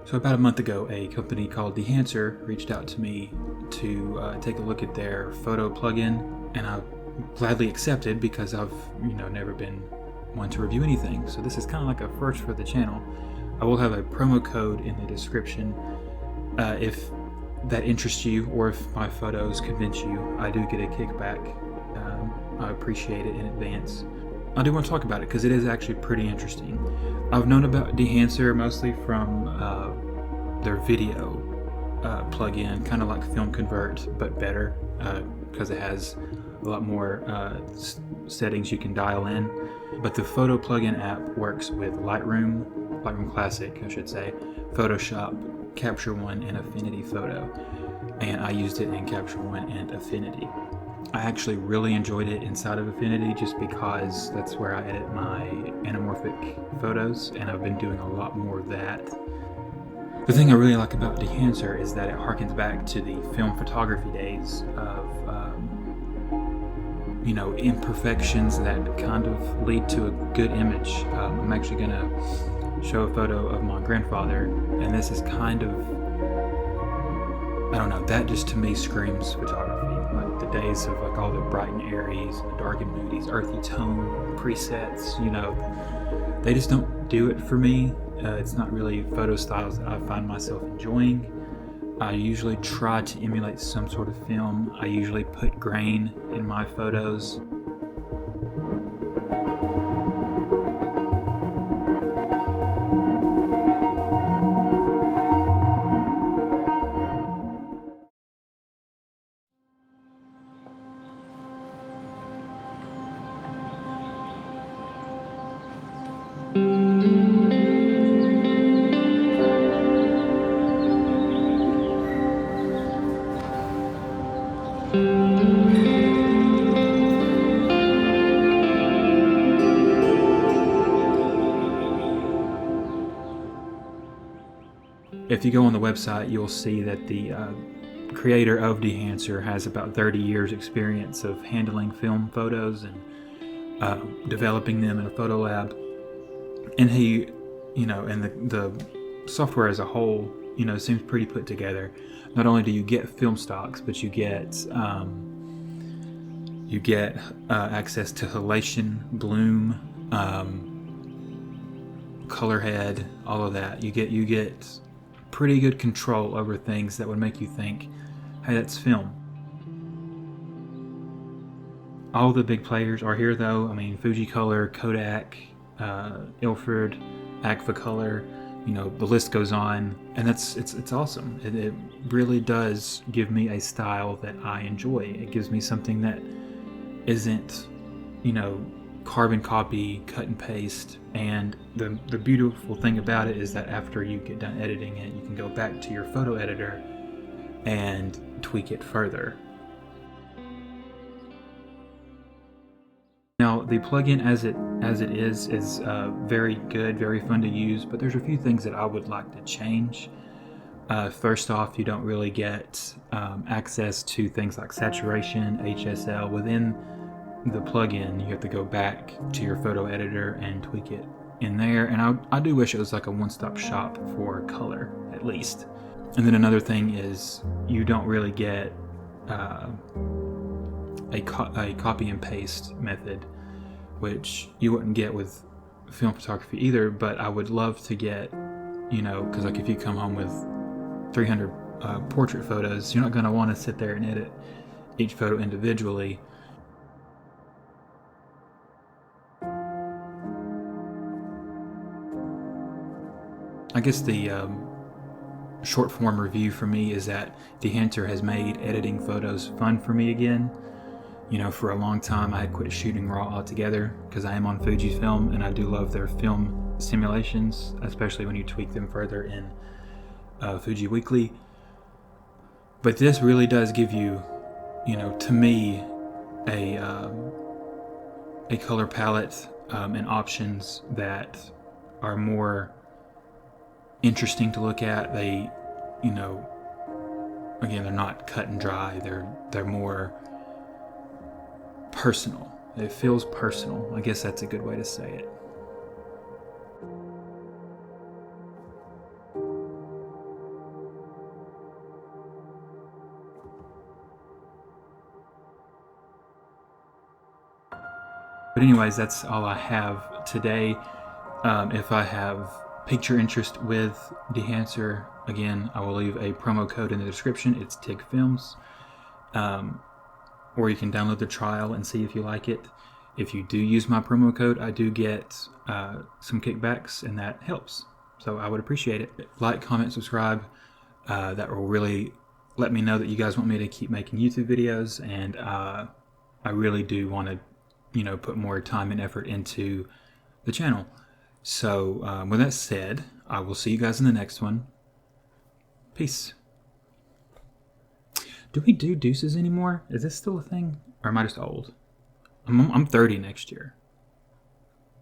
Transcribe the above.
So about a month ago, a company called Dehancer reached out to me to take a look at their photo plugin, and I gladly accepted because I've never been one to review anything. So this is kind of like a first for the channel. I will have a promo code in the description if that interests you, or if my photos convince you. I do get a kickback. I appreciate it in advance. I do want to talk about it because it is actually pretty interesting. I've known about Dehancer mostly from their video plugin, kind of like Film Convert, but better because it has a lot more settings you can dial in. But the photo plugin app works with Lightroom Classic, I should say, Photoshop, CaptureOne, and Affinity Photo. And I used it in CaptureOne and Affinity. I actually really enjoyed it inside of Affinity just because that's where I edit my anamorphic photos, and I've been doing a lot more of that. The thing I really like about Dehancer is that it harkens back to the film photography days of imperfections that kind of lead to a good image. I'm actually going to show a photo of my grandfather, and this is kind of, I don't know, that just to me screams photography. Like the days of like all the bright and airies, the dark and moodies, earthy tone presets, they just don't do it for me. It's not really photo styles that I find myself enjoying. I usually try to emulate some sort of film. I usually put grain in my photos. If you go on the website, you'll see that the creator of Dehancer has about 30 years experience of handling film photos and developing them in a photo lab. And he, and the software as a whole, seems pretty put together. Not only do you get film stocks, but you get access to halation, bloom, color head, all of that. You get pretty good control over things that would make you think, hey, that's film. All the big players are here though. I mean, Fujicolor, Kodak, Ilford, Agfacolor, the list goes on, and it's awesome. It really does give me a style that I enjoy. It gives me something that isn't, carbon copy, cut and paste. And the beautiful thing about it is that after you get done editing it, you can go back to your photo editor and tweak it further. Now, the plugin as it is very good, very fun to use, but there's a few things that I would like to change. First off, you don't really get access to things like saturation, HSL within the plugin. You have to go back to your photo editor and tweak it in there, and I do wish it was like a one-stop shop for color at least. And then another thing is you don't really get a copy and paste method, which you wouldn't get with film photography either. But I would love to get, because like if you come home with 300 portrait photos, you're not going to want to sit there and edit each photo individually. I guess the short form review for me is that Dehancer has made editing photos fun for me again. You know, for a long time I had quit shooting RAW altogether because I am on Fujifilm and I do love their film simulations, especially when you tweak them further in Fuji Weekly. But this really does give you, you know, to me, a color palette and options that are more interesting to look at. They, you know, again, they're not cut and dry. They're more personal. It feels personal. I guess that's a good way to say it. But anyways, that's all I have today. If I have piqued your interest with Dehancer, again, I will leave a promo code in the description. It's TIGFilms. Or you can download the trial and see if you like it. If you do use my promo code, I do get some kickbacks, and that helps. So I would appreciate it. Like, comment, subscribe. That will really let me know that you guys want me to keep making YouTube videos, and I really do want to, you know, put more time and effort into the channel. So with that said, I will see you guys in the next one. Peace. Do we do deuces anymore? Is this still a thing? Or am I just old? I'm 30 next year.